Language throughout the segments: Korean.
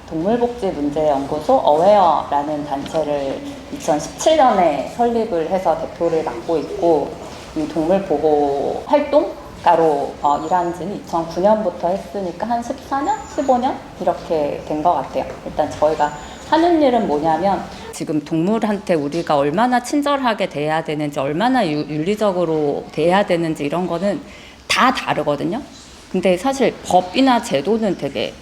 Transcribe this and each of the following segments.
동물복지문제연구소 어웨어라는 단체를 2017년에 설립을 해서 대표를 맡고 있고, 이 동물보호 활동가로 일한 지는 2009년부터 했으니까 한 14년? 15년? 이렇게 된 것 같아요. 일단 저희가 하는 일은 뭐냐면, 지금 동물한테 우리가 얼마나 친절하게 대해야 되는지, 얼마나 윤리적으로 대해야 되는지 이런 거는 다 다르거든요. 근데 사실 법이나 제도는 되게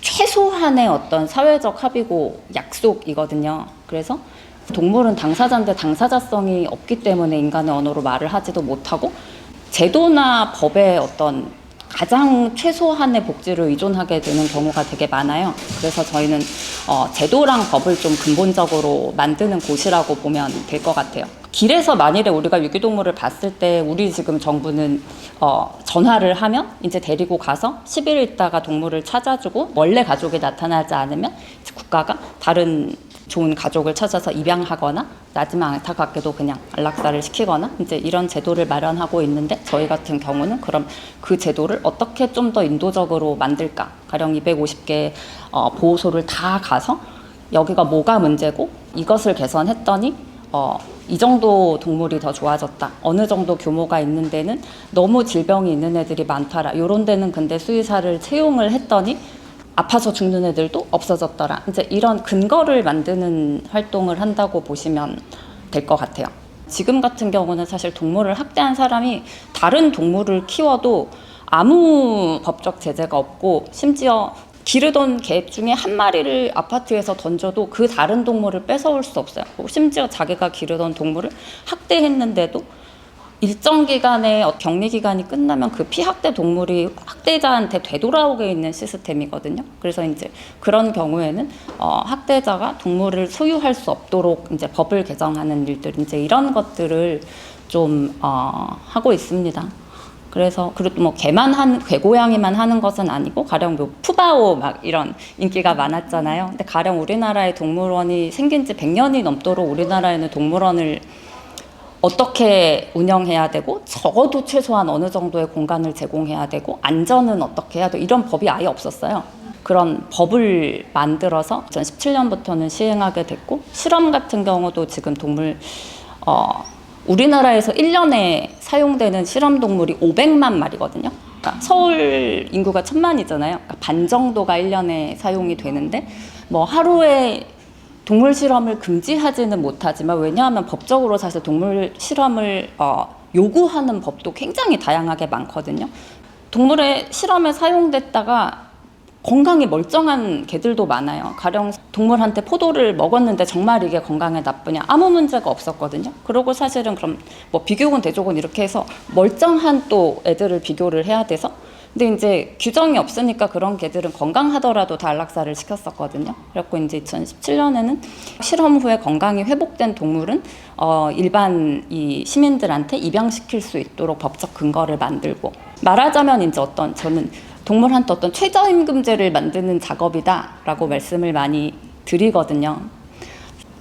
최소한의 어떤 사회적 합의고 약속이거든요. 그래서 동물은 당사자인데 당사자성이 없기 때문에 인간의 언어로 말을 하지도 못하고, 제도나 법의 어떤 가장 최소한의 복지를 의존하게 되는 경우가 되게 많아요. 그래서 저희는 제도랑 법을 좀 근본적으로 만드는 곳이라고 보면 될 것 같아요. 길에서 만일에 우리가 유기동물을 봤을 때 우리 지금 정부는 전화를 하면 이제 데리고 가서 10일 있다가 동물을 찾아주고, 원래 가족이 나타나지 않으면 국가가 다른 좋은 가족을 찾아서 입양하거나, 나지막 안타깝게도 그냥 안락사를 시키거나, 이제 이런 제도를 마련하고 있는데, 저희 같은 경우는 그럼 그 제도를 어떻게 좀 더 인도적으로 만들까? 가령 250개 보호소를 다 가서 여기가 뭐가 문제고 이것을 개선했더니 이 정도 동물이 더 좋아졌다, 어느 정도 규모가 있는 데는 너무 질병이 있는 애들이 많더라, 이런 데는 근데 수의사를 채용을 했더니 아파서 죽는 애들도 없어졌더라, 이제 이런 근거를 만드는 활동을 한다고 보시면 될 것 같아요. 지금 같은 경우는 사실 동물을 학대한 사람이 다른 동물을 키워도 아무 법적 제재가 없고, 심지어 기르던 개 중에 한 마리를 아파트에서 던져도 그 다른 동물을 뺏어올 수 없어요. 심지어 자기가 기르던 동물을 학대했는데도 일정 기간의 격리 기간이 끝나면 그 피학대 동물이 학대자한테 되돌아오게 있는 시스템이거든요. 그래서 이제 그런 경우에는 학대자가 동물을 소유할 수 없도록 이제 법을 개정하는 일들, 이제 이런 것들을 좀 하고 있습니다. 그래서 그리고 뭐 개고양이만 하는 것은 아니고, 가령 뭐 푸바오 막 이런 인기가 많았잖아요. 근데 가령 우리나라의 동물원이 생긴 지 100년이 넘도록 우리나라에는 동물원을 어떻게 운영해야 되고, 적어도 최소한 어느 정도의 공간을 제공해야 되고, 안전은 어떻게 해야 되고, 이런 법이 아예 없었어요. 그런 법을 만들어서 2017년부터는 시행하게 됐고, 실험 같은 경우도 지금 우리나라에서 1년에 사용되는 실험 동물이 500만 마리거든요. 그러니까 서울 인구가 1000만이잖아요. 그러니까 반 정도가 1년에 사용이 되는데, 뭐 하루에 동물 실험을 금지하지는 못하지만, 왜냐하면 법적으로 사실 동물 실험을 요구하는 법도 굉장히 다양하게 많거든요. 동물의 실험에 사용됐다가 건강이 멀쩡한 개들도 많아요. 가령 동물한테 포도를 먹었는데 정말 이게 건강에 나쁘냐, 아무 문제가 없었거든요. 그리고 사실은 그럼 뭐 비교군 대조군 이렇게 해서 멀쩡한 또 애들을 비교를 해야 돼서, 근데 이제 규정이 없으니까 그런 개들은 건강하더라도 다 안락사를 시켰었거든요. 그래갖고 이제 2017년에는 실험 후에 건강이 회복된 동물은 일반 이 시민들한테 입양시킬 수 있도록 법적 근거를 만들고, 말하자면 이제 저는 동물한테 어떤 최저임금제를 만드는 작업이다라고 말씀을 많이 드리거든요.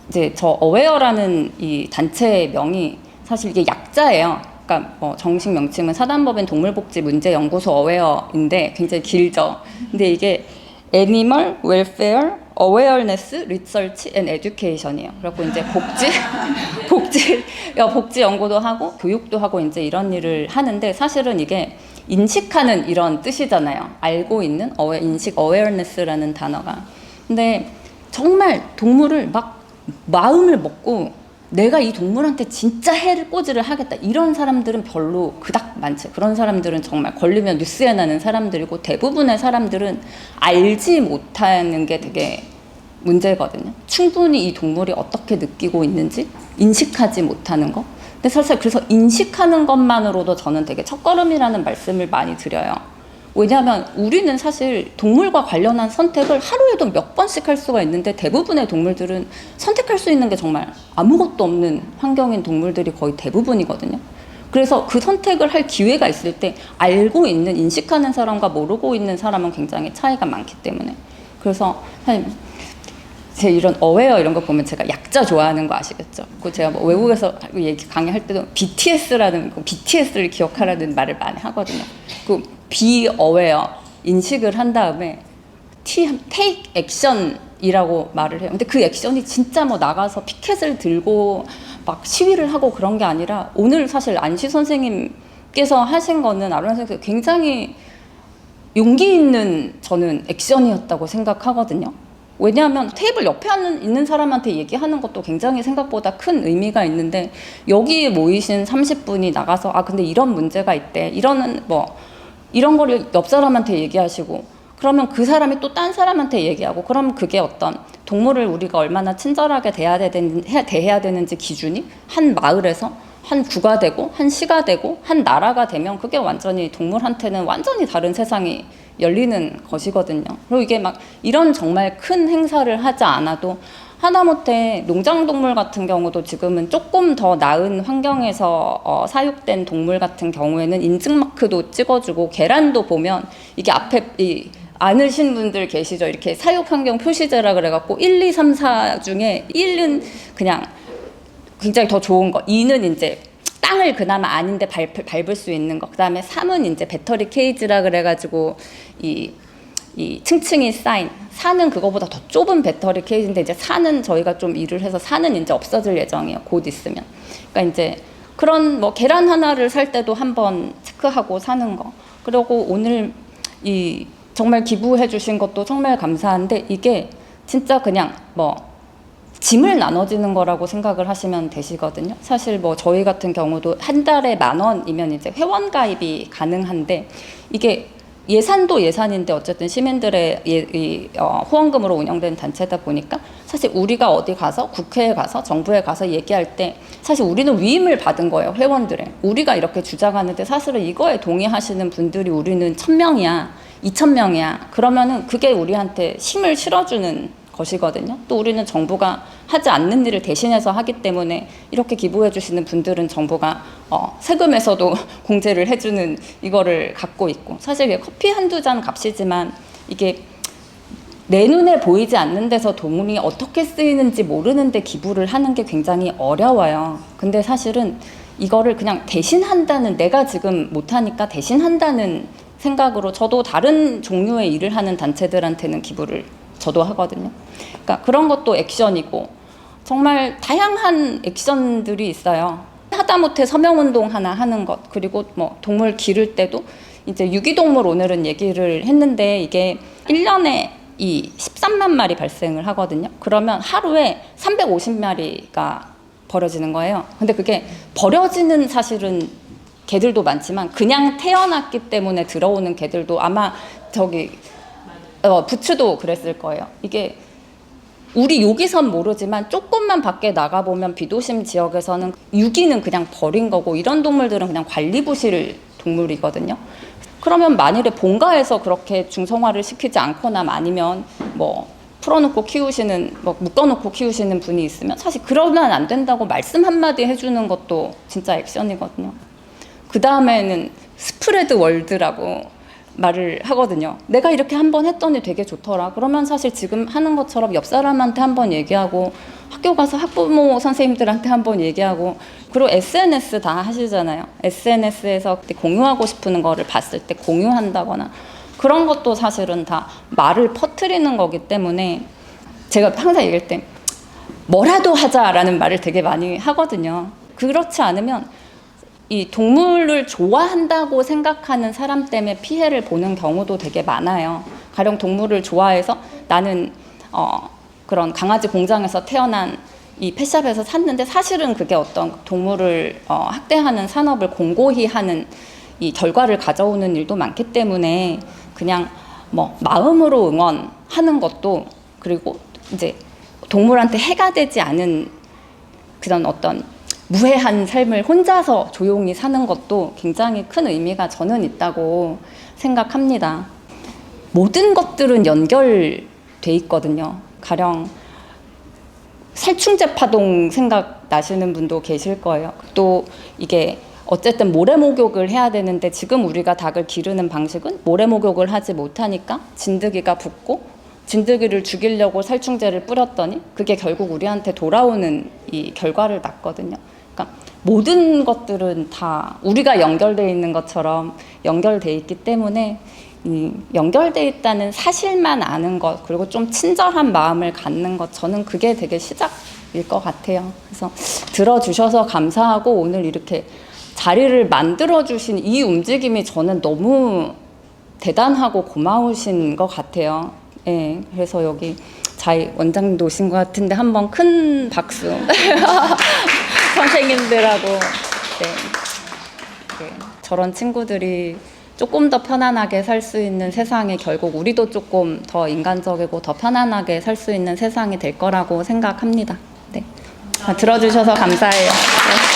이제 저 어웨어라는 이 단체 명이 사실 이게 약자예요. 그러니까 뭐 정식 명칭은 사단법인 동물복지문제연구소 어웨어인데 굉장히 길죠. 근데 이게 Animal Welfare Awareness Research and Education이에요. 그래갖고 이제 복지 연구도 하고 교육도 하고 이제 이런 일을 하는데, 사실은 이게 인식하는 이런 뜻이잖아요. 알고 있는 인식, awareness라는 단어가. 근데 정말 동물을 막 마음을 먹고 내가 이 동물한테 진짜 해를 꼬지를 하겠다, 이런 사람들은 별로 그닥 많지. 그런 사람들은 정말 걸리면 뉴스에 나는 사람들이고, 대부분의 사람들은 알지 못하는 게 되게 문제거든요. 충분히 이 동물이 어떻게 느끼고 있는지 인식하지 못하는 거. 근데 사실 그래서 인식하는 것만으로도 저는 되게 첫걸음이라는 말씀을 많이 드려요. 왜냐하면 우리는 사실 동물과 관련한 선택을 하루에도 몇 번씩 할 수가 있는데, 대부분의 동물들은 선택할 수 있는 게 정말 아무것도 없는 환경인 동물들이 거의 대부분이거든요. 그래서 그 선택을 할 기회가 있을 때 알고 있는, 인식하는 사람과 모르고 있는 사람은 굉장히 차이가 많기 때문에. 그래서 사실 제 이런 어웨어 이런 거 보면 제가 약자 좋아하는 거 아시겠죠? 그 제가 뭐 외국에서 강의할 때도 BTS를 기억하라는 말을 많이 하거든요. 그 be aware, 인식을 한 다음에 take action이라고 말을 해요. 근데 그 액션이 진짜 뭐 나가서 피켓을 들고 막 시위를 하고 그런 게 아니라 오늘 사실 안시 선생님께서 하신 거는 아론 선생님 굉장히 용기 있는 저는 액션이었다고 생각하거든요. 왜냐하면 테이블 옆에 있는 사람한테 얘기하는 것도 굉장히 생각보다 큰 의미가 있는데 여기에 모이신 30분이 나가서 근데 이런 문제가 있대. 이런 거를 옆 사람한테 얘기하시고 그러면 그 사람이 또 딴 사람한테 얘기하고 그럼 그게 어떤 동물을 우리가 얼마나 친절하게 대해야 되는지 기준이 한 마을에서 한 구가 되고 한 시가 되고 한 나라가 되면 그게 완전히 동물한테는 완전히 다른 세상이 열리는 것이거든요. 그리고 이게 막 이런 정말 큰 행사를 하지 않아도 하다못해 농장동물 같은 경우도 지금은 조금 더 나은 환경에서 사육된 동물 같은 경우에는 인증마크도 찍어주고 계란도 보면 이게 앞에 아는 분들 계시죠? 이렇게 사육환경 표시제라 그래갖고 1, 2, 3, 4 중에 1은 그냥 굉장히 더 좋은 거, 2는 이제 땅을 그나마 아닌데 밟을 수 있는 거, 그 다음에 3은 이제 배터리 케이지라 그래가지고 이 층층이 쌓인, 4는 그거보다 더 좁은 배터리 케이지인데 이제 4는 저희가 좀 일을 해서 4는 이제 없어질 예정이에요. 곧 있으면. 그러니까 이제 그런 뭐 계란 하나를 살 때도 한번 체크하고 사는 거. 그리고 오늘 정말 기부해 주신 것도 정말 감사한데 이게 진짜 그냥 짐을 나눠지는 거라고 생각을 하시면 되시거든요. 사실 저희 같은 경우도 한 달에 10,000원이면 이제 회원 가입이 가능한데 이게 예산도 예산인데 어쨌든 시민들의 후원금으로 운영된 단체다 보니까 사실 우리가 어디 가서 국회에 가서 정부에 가서 얘기할 때 사실 우리는 위임을 받은 거예요. 회원들의. 우리가 이렇게 주장하는데 사실은 이거에 동의하시는 분들이 우리는 1,000명이야 2,000명이야 그러면은 그게 우리한테 힘을 실어주는 것이거든요. 또 우리는 정부가 하지 않는 일을 대신해서 하기 때문에 이렇게 기부해 주시는 분들은 정부가 세금에서도 공제를 해주는 이거를 갖고 있고 사실 이게 커피 한두 잔 값이지만 이게 내 눈에 보이지 않는 데서 돈이 어떻게 쓰이는지 모르는데 기부를 하는 게 굉장히 어려워요. 근데 사실은 이거를 그냥 대신한다는 내가 지금 못하니까 대신한다는 생각으로 저도 다른 종류의 일을 하는 단체들한테는 기부를 저도 하거든요. 그러니까 그런 것도 액션이고 정말 다양한 액션들이 있어요. 하다못해 서명운동 하나 하는 것 그리고 동물 기를 때도 이제 유기동물 오늘은 얘기를 했는데 이게 1년에 13만 마리 발생을 하거든요. 그러면 하루에 350마리가 버려지는 거예요. 근데 그게 버려지는 사실은 개들도 많지만 그냥 태어났기 때문에 들어오는 개들도 아마 부츠도 그랬을 거예요. 이게 우리 여기선 모르지만 조금만 밖에 나가보면 비도심 지역에서는 유기는 그냥 버린 거고 이런 동물들은 그냥 관리부실 동물이거든요. 그러면 만일에 본가에서 그렇게 중성화를 시키지 않거나 아니면 풀어놓고 키우시는 묶어놓고 키우시는 분이 있으면 사실 그러면 안 된다고 말씀 한마디 해주는 것도 진짜 액션이거든요. 그 다음에는 스프레드 월드라고 말을 하거든요. 내가 이렇게 한번 했더니 되게 좋더라. 그러면 사실 지금 하는 것처럼 옆 사람한테 한번 얘기하고 학교 가서 학부모 선생님들한테 한번 얘기하고 그리고 SNS 다 하시잖아요. SNS에서 공유하고 싶은 거를 봤을 때 공유한다거나 그런 것도 사실은 다 말을 퍼뜨리는 거기 때문에 제가 항상 얘기할 때 뭐라도 하자라는 말을 되게 많이 하거든요. 그렇지 않으면 이 동물을 좋아한다고 생각하는 사람 때문에 피해를 보는 경우도 되게 많아요. 가령 동물을 좋아해서 나는 그런 강아지 공장에서 태어난 이 펫샵에서 샀는데 사실은 그게 어떤 동물을 학대하는 산업을 공고히 하는 이 결과를 가져오는 일도 많기 때문에 그냥 마음으로 응원하는 것도 그리고 이제 동물한테 해가 되지 않은 그런 어떤 무해한 삶을 혼자서 조용히 사는 것도 굉장히 큰 의미가 저는 있다고 생각합니다. 모든 것들은 연결돼 있거든요. 가령 살충제 파동 생각나시는 분도 계실 거예요. 또 이게 어쨌든 모래 목욕을 해야 되는데 지금 우리가 닭을 기르는 방식은 모래 목욕을 하지 못하니까 진드기가 붙고 진드기를 죽이려고 살충제를 뿌렸더니 그게 결국 우리한테 돌아오는 이 결과를 낳거든요. 그러니까 모든 것들은 다 우리가 연결되어 있는 것처럼 연결되어 있기 때문에 연결돼 있다는 사실만 아는 것, 그리고 좀 친절한 마음을 갖는 것, 저는 그게 되게 시작일 것 같아요. 그래서 들어주셔서 감사하고, 오늘 이렇게 자리를 만들어주신 이 움직임이 저는 너무 대단하고 고마우신 것 같아요. 예, 그래서 여기 자이 원장님도 오신 것 같은데 한번 큰 박수. 선생님들하고. 네. 네. 저런 친구들이 조금 더 편안하게 살 수 있는 세상에, 결국 우리도 조금 더 인간적이고 더 편안하게 살 수 있는 세상이 될 거라고 생각합니다. 네. 들어주셔서 감사해요. 네.